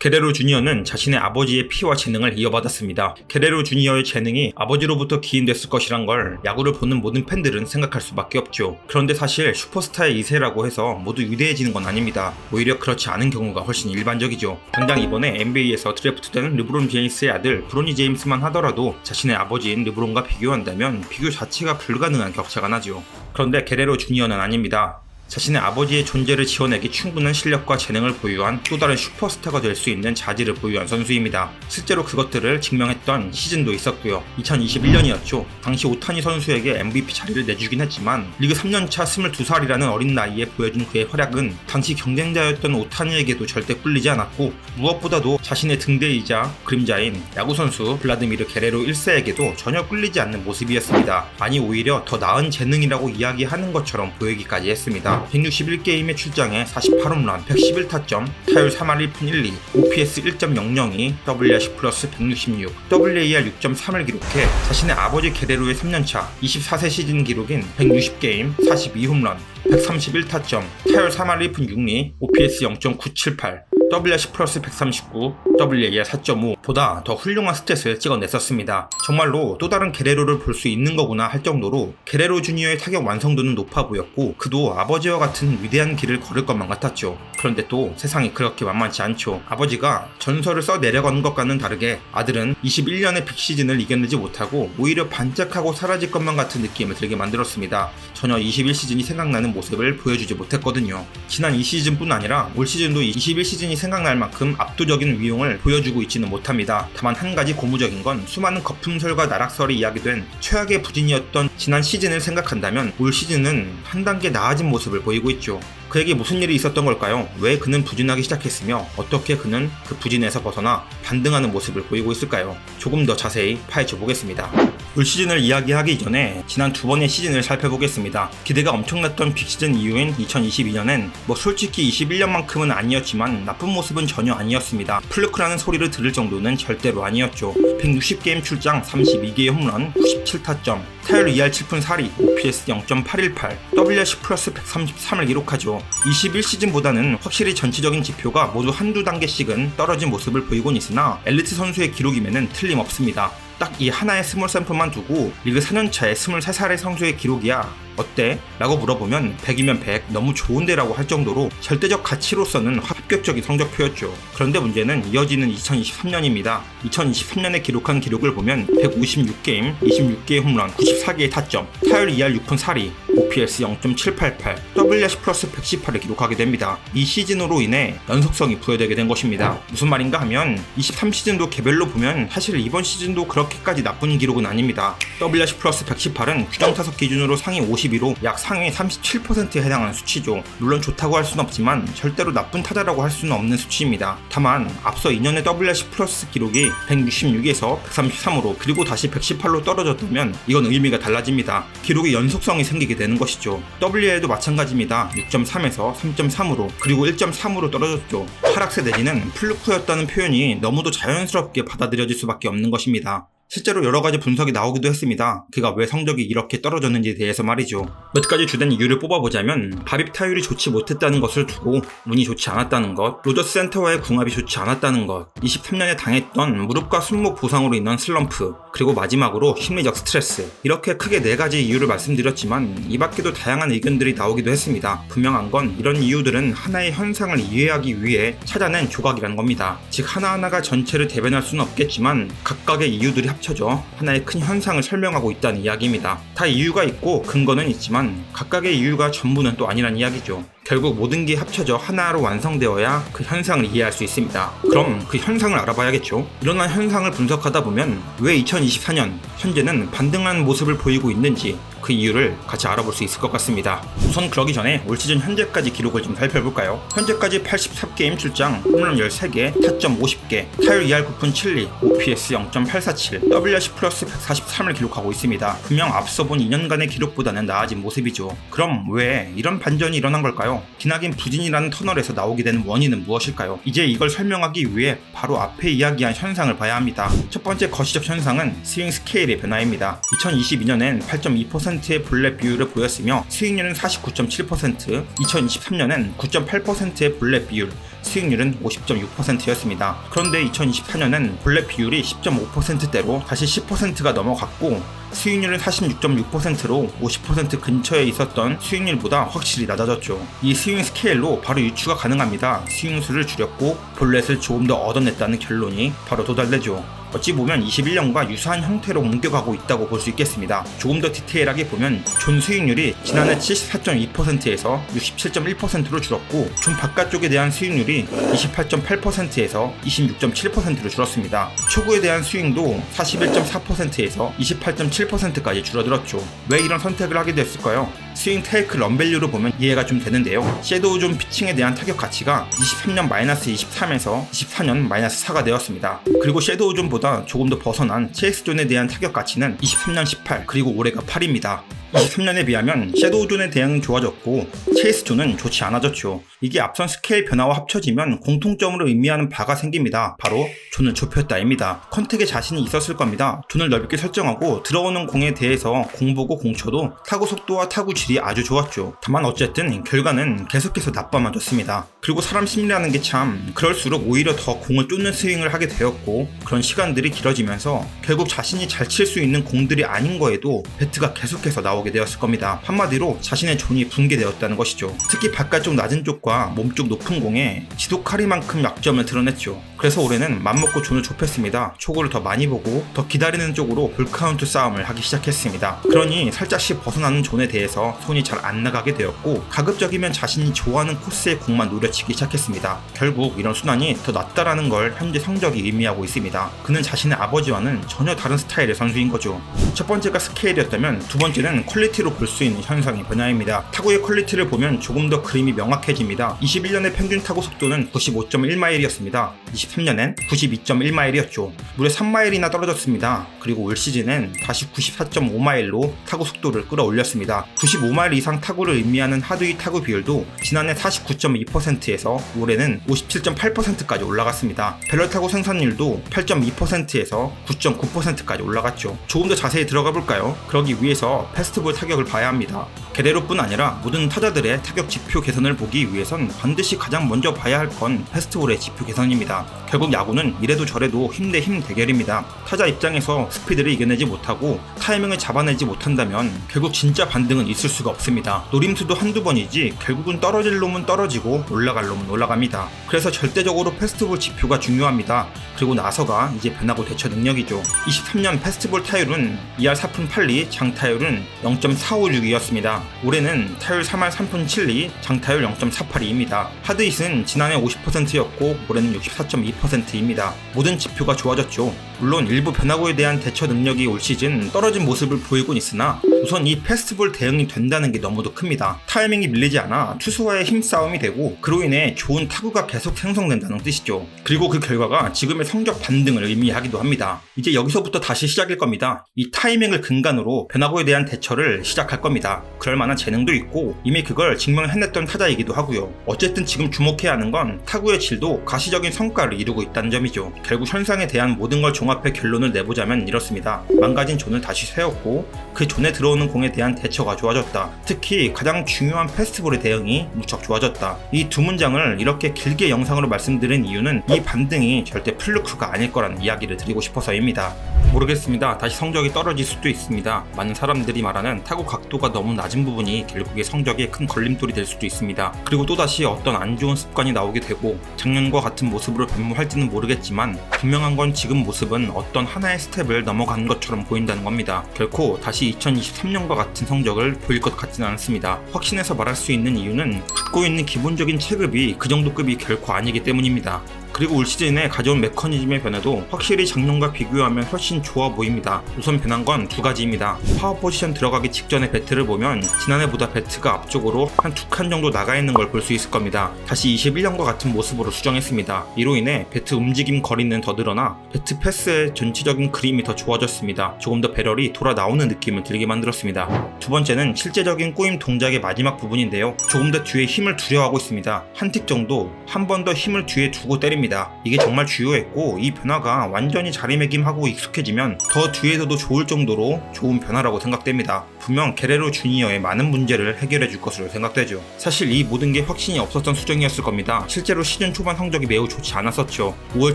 게레로 주니어는 자신의 아버지의 피와 재능을 이어받았습니다. 게레로 주니어의 재능이 아버지로부터 기인됐을 것이란 걸 야구를 보는 모든 팬들은 생각할 수밖에 없죠. 그런데 사실 슈퍼스타의 2세라고 해서 모두 위대해지는 건 아닙니다. 오히려 그렇지 않은 경우가 훨씬 일반적이죠. 당장 이번에 NBA에서 드래프트된 르브론 제임스의 아들 브로니 제임스만 하더라도 자신의 아버지인 르브론과 비교한다면 비교 자체가 불가능한 격차가 나죠. 그런데 게레로 주니어는 아닙니다. 자신의 아버지의 존재를 지어내기 충분한 실력과 재능을 보유한 또 다른 슈퍼스타가 될 수 있는 자질을 보유한 선수입니다. 실제로 그것들을 증명했던 시즌도 있었고요. 2021년이었죠. 당시 오타니 선수에게 MVP 자리를 내주긴 했지만 리그 3년차 22살이라는 어린 나이에 보여준 그의 활약은 당시 경쟁자였던 오타니에게도 절대 꿀리지 않았고, 무엇보다도 자신의 등대이자 그림자인 야구선수 블라디미르 게레로 1세에게도 전혀 꿀리지 않는 모습이었습니다. 아니, 오히려 더 나은 재능이라고 이야기하는 것처럼 보이기까지 했습니다. 161게임에 출장해 48홈런, 111타점, 타율 3할 1푼 1리, OPS 1.002, WRC 플러스 166, WAR 6.3을 기록해 자신의 아버지 게레로의 3년차 24세 시즌 기록인 160게임, 42홈런, 131타점, 타율 3할 1푼 6리, OPS 0.978, WRC 플러스 139, WAR 4.5 보다 더 훌륭한 스탯을 찍어냈었습니다. 정말로 또 다른 게레로를 볼 수 있는 거구나 할 정도로 게레로 주니어의 타격 완성도는 높아 보였고, 그도 아버지와 같은 위대한 길을 걸을 것만 같았죠. 그런데 또 세상이 그렇게 만만치 않죠. 아버지가 전설을 써내려가는 것과는 다르게 아들은 21년의 빅시즌을 이겨내지 못하고 오히려 반짝하고 사라질 것만 같은 느낌을 들게 만들었습니다. 전혀 21시즌이 생각나는 모습을 보여주지 못했거든요. 지난 2시즌뿐 아니라 올 시즌도 21시즌이 생각날 만큼 압도적인 위용을 보여주고 있지는 못합니다. 다만 한 가지 고무적인 건 수많은 거품설과 나락설이 이야기된 최악의 부진이었던 지난 시즌을 생각한다면 올 시즌은 한 단계 나아진 모습을 보이고 있죠. 그에게 무슨 일이 있었던 걸까요? 왜 그는 부진하기 시작했으며 어떻게 그는 그 부진에서 벗어나 반등하는 모습을 보이고 있을까요? 조금 더 자세히 파헤쳐 보겠습니다. 올 시즌을 이야기하기 전에 지난 두 번의 시즌을 살펴보겠습니다. 기대가 엄청났던 빅시즌 이후인 2022년엔 솔직히 21년만큼은 아니었지만 나쁜 모습은 전혀 아니었습니다. 플루크라는 소리를 들을 정도는 절대로 아니었죠. 160게임 출장 32개의 홈런, 97타점, 타율 2할 7푼 4리, OPS 0.818, WRC 플러스 133을 기록하죠. 21시즌보다는 확실히 전체적인 지표가 모두 한두 단계씩은 떨어진 모습을 보이곤 있으나 엘리트 선수의 기록임에는 틀림없습니다. 딱 이 하나의 스몰 샘플만 두고 리그 4년차의 23살의 선수의 기록이야 어때? 라고 물어보면 100이면 100 너무 좋은데 라고 할 정도로 절대적 가치로서는 합격적인 성적표였죠. 그런데 문제는 이어지는 2023년입니다. 2023년에 기록한 기록을 보면 156게임, 26개의 홈런, 94개의 타점, 타율 2할 6푼 4리, OPS 0.788, WRC 플러스 118을 기록하게 됩니다. 이 시즌으로 인해 연속성이 부여되게 된 것입니다. 무슨 말인가 하면 23시즌도 개별로 보면 사실 이번 시즌도 그렇게까지 나쁜 기록은 아닙니다. WRC 플러스 118은 규정타석 기준으로 상위 52로 약 상위 37%에 해당하는 수치죠. 물론 좋다고 할 수는 없지만 절대로 나쁜 타자라고 할 수는 없는 수치입니다. 다만 앞서 2년의 WRC 플러스 기록이 166에서 133으로 그리고 다시 118로 떨어졌다면 이건 의미가 달라집니다. 기록의 연속성이 생기게 되는 것이죠. WA도 마찬가지입니다. 6.3에서 3.3으로 그리고 1.3으로 떨어졌죠. 하락세 내지는 플루크였다는 표현이 너무도 자연스럽게 받아들여질 수밖에 없는 것입니다. 실제로 여러가지 분석이 나오기도 했습니다. 그가 왜 성적이 이렇게 떨어졌는지에 대해서 말이죠. 몇 가지 주된 이유를 뽑아보자면 밥입 타율이 좋지 못했다는 것을 두고 운이 좋지 않았다는 것, 로저스 센터와의 궁합이 좋지 않았다는 것, 23년에 당했던 무릎과 손목 부상으로 인한 슬럼프, 그리고 마지막으로 심리적 스트레스, 이렇게 크게 4가지 이유를 말씀드렸지만 이 밖에도 다양한 의견들이 나오기도 했습니다. 분명한 건 이런 이유들은 하나의 현상을 이해하기 위해 찾아낸 조각이라는 겁니다. 즉 하나하나가 전체를 대변할 수는 없겠지만 각각의 이유들이 합쳐져 하나의 큰 현상을 설명하고 있다는 이야기입니다. 다 이유가 있고 근거는 있지만 각각의 이유가 전부는 또 아니란 이야기죠. 결국 모든 게 합쳐져 하나로 완성되어야 그 현상을 이해할 수 있습니다. 그럼 그 현상을 알아봐야겠죠. 일어난 현상을 분석하다 보면 왜 2024년 현재는 반등한 모습을 보이고 있는지 그 이유를 같이 알아볼 수 있을 것 같습니다. 우선 그러기 전에 올 시즌 현재까지 기록을 좀 살펴볼까요? 현재까지 83게임 출장, 홈런 13개, 타점 50개, 타율 2할 9푼 7리, OPS 0.847, WRC 플러스 143을 기록하고 있습니다. 분명 앞서 본 2년간의 기록보다는 나아진 모습이죠. 그럼 왜 이런 반전이 일어난 걸까요? 기나긴 부진이라는 터널에서 나오게 되는 원인은 무엇일까요? 이제 이걸 설명하기 위해 바로 앞에 이야기한 현상을 봐야 합니다. 첫 번째 거시적 현상은 스윙 스케일의 변화입니다. 2022년엔 8.2%의 볼넷 비율을 보였으며 스윙률은 49.7%, 2023년엔 9.8%의 볼넷 비율, 수익률은 50.6%였습니다. 그런데 2024년엔 본래 비율이 10.5%대로 다시 10%가 넘어갔고 수익률은 46.6%로 50% 근처에 있었던 수익률보다 확실히 낮아졌죠. 이 스윙 스케일로 바로 유추가 가능합니다. 스윙수를 줄였고 볼렛을 조금 더 얻어냈다는 결론이 바로 도달되죠. 어찌 보면 21년과 유사한 형태로 옮겨가고 있다고 볼 수 있겠습니다. 조금 더 디테일하게 보면 존 수익률이 지난해 74.2%에서 67.1%로 줄었고 존 바깥쪽에 대한 수익률이 28.8%에서 26.7%로 줄었습니다. 초구에 대한 수익도 41.4%에서 28.7%까지 줄어들었죠. 왜 이런 선택을 하게 됐을까요? 스윙 테이크 런밸류로 보면 이해가 좀 되는데요. 섀도우 존 피칭에 대한 타격 가치가 23년 -23에서 24년 -4가 되었습니다. 그리고 섀도우 존보다 조금 더 벗어난 체이스 존에 대한 타격 가치는 23년 18 그리고 올해가 8입니다. 23년에 비하면 섀도우 존의 대응이 좋아졌고 체이스 존은 좋지 않아졌죠. 이게 앞선 스케일 변화와 합쳐지면 공통점으로 의미하는 바가 생깁니다. 바로 존을 좁혔다입니다. 컨택에 자신이 있었을 겁니다. 존을 넓게 설정하고 들어오는 공에 대해서 공 보고 공 쳐도 타구 속도와 타구 질이 아주 좋았죠. 다만 어쨌든 결과는 계속해서 나빠만졌습니다. 그리고 사람 심리라는 게 참 그럴수록 오히려 더 공을 쫓는 스윙을 하게 되었고 그런 시간들이 길어지면서 결국 자신이 잘 칠 수 있는 공들이 아닌 거에도 배트가 계속해서 나오게 되었을 겁니다. 한마디로 자신의 존이 붕괴되었다는 것이죠. 특히 바깥쪽 낮은 쪽과 몸쪽 높은 공에 지독하리만큼 약점을 드러냈죠. 그래서 올해는 맘먹고 존을 좁혔습니다. 초구를 더 많이 보고 더 기다리는 쪽으로 볼카운트 싸움을 하기 시작했습니다. 그러니 살짝씩 벗어나는 존에 대해서 손이 잘 안 나가게 되었고 가급적이면 자신이 좋아하는 코스의 공만 노려치기 시작했습니다. 결국 이런 순환이 더 낫다라는 걸 현재 성적이 의미하고 있습니다. 그는 자신의 아버지와는 전혀 다른 스타일의 선수인 거죠. 첫 번째가 스케일이었다면 두 번째는 퀄리티로 볼 수 있는 현상의 변화입니다. 타구의 퀄리티를 보면 조금 더 그림이 명확해집니다. 21년의 평균 타구 속도는 95.1마일이었습니다. 23년엔 92.1마일이었죠. 무려 3마일이나 떨어졌습니다. 그리고 올 시즌엔 다시 94.5마일로 타구 속도를 끌어올렸습니다. 95마일 이상 타구를 의미하는 하드위 타구 비율도 지난해 49.2%에서 올해는 57.8%까지 올라갔습니다. 배럴 타구 생산율도 8.2%에서 9.9%까지 올라갔죠. 조금 더 자세히 들어가 볼까요? 그러기 위해서 패스트볼 타격을 봐야 합니다. 게레로뿐 아니라 모든 타자들의 타격 지표 개선을 보기 위해선 반드시 가장 먼저 봐야 할 건 패스트볼의 지표 개선입니다. 결국 야구는 이래도 저래도 힘 대 힘 대결입니다. 타자 입장에서 스피드를 이겨내지 못하고 타이밍을 잡아내지 못한다면 결국 진짜 반등은 있을 수가 없습니다. 노림수도 한두 번이지 결국은 떨어질 놈은 떨어지고 올라갈 놈은 올라갑니다. 그래서 절대적으로 패스트볼 지표가 중요합니다. 그리고 나서가 이제 변화구 대처 능력이죠. 23년 패스트볼 타율은 2할 4푼 8리, 장타율은 0.456이었습니다. 올해는 타율 3할 3푼 7리, 장타율 0.48입니다. 하드힛은 지난해 50%였고 올해는 64.2%입니다. 모든 지표가 좋아졌죠. 물론 일부 변화구에 대한 대처 능력이 올 시즌 떨어진 모습을 보이곤 있으나 우선 이 패스트볼 대응이 된다는 게 너무도 큽니다. 타이밍이 밀리지 않아 투수와의 힘싸움이 되고 그로 인해 좋은 타구가 계속 생성된다는 뜻이죠. 그리고 그 결과가 지금의 성적 반등을 의미하기도 합니다. 이제 여기서부터 다시 시작일 겁니다. 이 타이밍을 근간으로 변화구에 대한 대처를 시작할 겁니다. 그럴 만한 재능도 있고 이미 그걸 증명해냈던 타자이기도 하고요. 어쨌든 지금 주목해야 하는 건 타구의 질도 가시적인 성과를 이루고 있다는 점이죠. 결국 현상에 대한 모든 걸 종합해 결론을 내보자면 이렇습니다. 망가진 존을 다시 세웠고 그 존에 들어오는 공에 대한 대처가 좋아졌다. 특히 가장 중요한 패스트볼의 대응이 무척 좋아졌다. 이 두 문장을 이렇게 길게 영상으로 말씀드린 이유는 이 반등이 절대 플루크가 아닐 거라는 이야기를 드리고 싶어서입니다. 모르겠습니다. 다시 성적이 떨어질 수도 있습니다. 많은 사람들이 말하는 타구 각도가 너무 낮은 부분이 결국에 성적에 큰 걸림돌이 될 수도 있습니다. 그리고 또다시 어떤 안 좋은 습관이 나오게 되고 작년과 같은 모습으로 변모할지는 모르겠지만 분명한 건 지금 모습은 어떤 하나의 스텝을 넘어간 것처럼 보인다는 겁니다. 결코 다시 2023년과 같은 성적을 보일 것 같지는 않습니다. 확신해서 말할 수 있는 이유는 갖고 있는 기본적인 체급이 그 정도 급이 결코 아니기 때문입니다. 그리고 올 시즌에 가져온 메커니즘의 변화도 확실히 작년과 비교하면 훨씬 좋아 보입니다. 우선 변한 건 두 가지입니다. 파워 포지션 들어가기 직전의 배트를 보면 지난해보다 배트가 앞쪽으로 한 2칸 정도 나가 있는 걸 볼 수 있을 겁니다. 다시 21년과 같은 모습으로 수정했습니다. 이로 인해 배트 움직임 거리는 더 늘어나 배트 패스의 전체적인 그림이 더 좋아졌습니다. 조금 더 배럴이 돌아 나오는 느낌을 들게 만들었습니다. 두 번째는 실제적인 꼬임 동작의 마지막 부분인데요. 조금 더 뒤에 힘을 두려 하고 있습니다. 한 틱 정도 한 번 더 힘을 뒤에 두고 때립니다. 겁니다. 이게 정말 주요했고 이 변화가 완전히 자리매김하고 익숙해지면 더 뒤에서도 좋을 정도로 좋은 변화라고 생각됩니다. 분명 게레로 주니어의 많은 문제를 해결해 줄 것으로 생각되죠. 사실 이 모든 게 확신이 없었던 수정이었을 겁니다. 실제로 시즌 초반 성적이 매우 좋지 않았었죠. 5월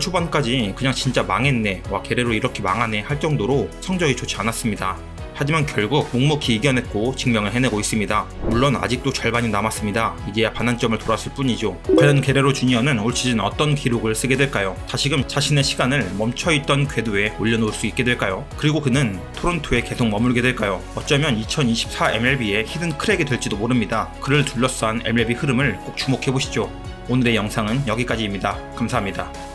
초반까지 그냥 진짜 망했네, 와 게레로 이렇게 망하네 할 정도로 성적이 좋지 않았습니다. 하지만 결국 묵묵히 이겨냈고 증명을 해내고 있습니다. 물론 아직도 절반이 남았습니다. 이제야 반환점을 돌았을 뿐이죠. 과연 게레로 주니어는 올 시즌 어떤 기록을 쓰게 될까요? 다시금 자신의 시간을 멈춰있던 궤도에 올려놓을 수 있게 될까요? 그리고 그는 토론토에 계속 머물게 될까요? 어쩌면 2024 MLB의 히든 크랙이 될지도 모릅니다. 그를 둘러싼 MLB 흐름을 꼭 주목해보시죠. 오늘의 영상은 여기까지입니다. 감사합니다.